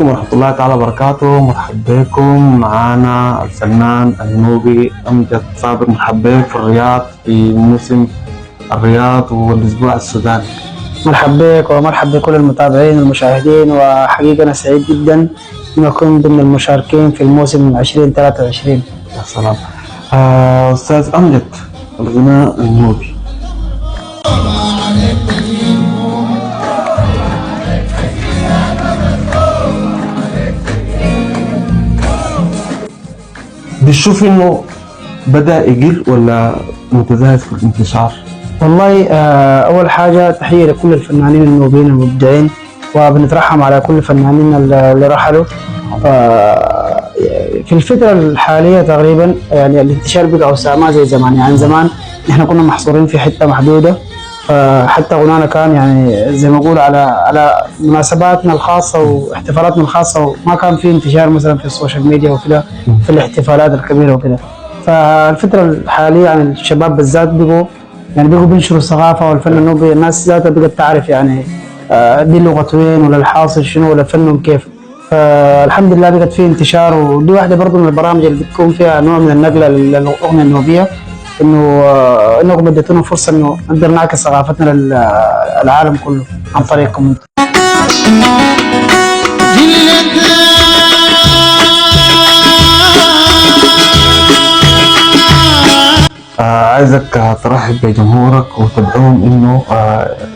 عليكم ورحمة الله تعالى وبركاته. مرحبا بكم معنا الفنان النوبي أمجد صابر. مرحبا بك في الرياض في موسم الرياض والأسبوع السوداني. مرحبا بك ومرحبا بكل المتابعين والمشاهدين، وحقيقة أنا سعيد جدا أن أكون ضمن المشاركين في الموسم 2023. يا سلام. أستاذ أمجد، الغناء النوبي بتشوف إنه بدأ يقل ولا متزايد في الانتشار؟ والله أول حاجة تحية لكل الفنانين النوبيين المبدعين، وبنترحم على كل الفنانين اللي رحلوا. في الفترة الحالية تقريبا يعني الانتشار بقى أوسع ما زي زمان. يعني زمان نحن كنا محصورين في حتة محدودة، حتى غنانا كان يعني زي ما أقول على مناسباتنا الخاصة واحتفالاتنا الخاصة، وما كان في انتشار مثلا في السوشيال ميديا وكذا في الاحتفالات الكبيرة وكذا. فالفترة الحالية يعني الشباب بالذات بقوا بينشروا الثقافة والفن النوبي. الناس ذاتها بقت تعرف يعني دي لغة وين ولا الحاصل شنو ولا فنهم كيف. فالحمد لله بقت في انتشار، ودي واحدة برضو من البرامج اللي بتكون فيها نوع من النقلة للأغنية النوبية، انكم اديتونا فرصة انه نقدر نعكس ثقافتنا للعالم كله عن طريقكم. عايزك ترحب بجمهورك وتدعوهم انه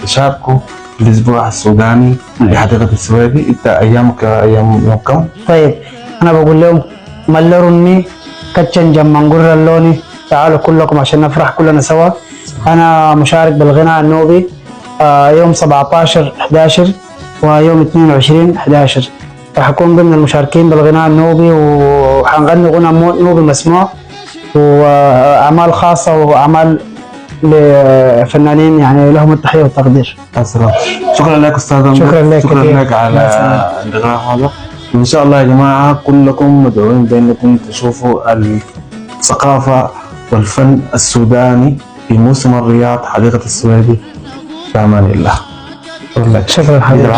يشاركوا في الاسبوع السوداني لحديقة السويدي. انت ايامك ايام يوم كم؟ طيب انا بقول لهم ملروني كتشن جمانجر اللوني، تعالوا كلكم عشان نفرح كلنا سوا. انا مشارك بالغناء النوبي يوم 17/11 ويوم 22/11 راح اكون ضمن المشاركين بالغناء النوبي، وحنغني غنى نوبي مسموع واعمال خاصه واعمال لفنانين يعني لهم التحيه والتقدير. شكرا لك استاذ. شكرا لك على اللقاء هذا. ان شاء الله يا جماعه كلكم مدعوين بانكم تشوفوا الثقافه والفن السوداني في موسم الرياض حديقه السويدي. في امان الله. شكرا حبيبي.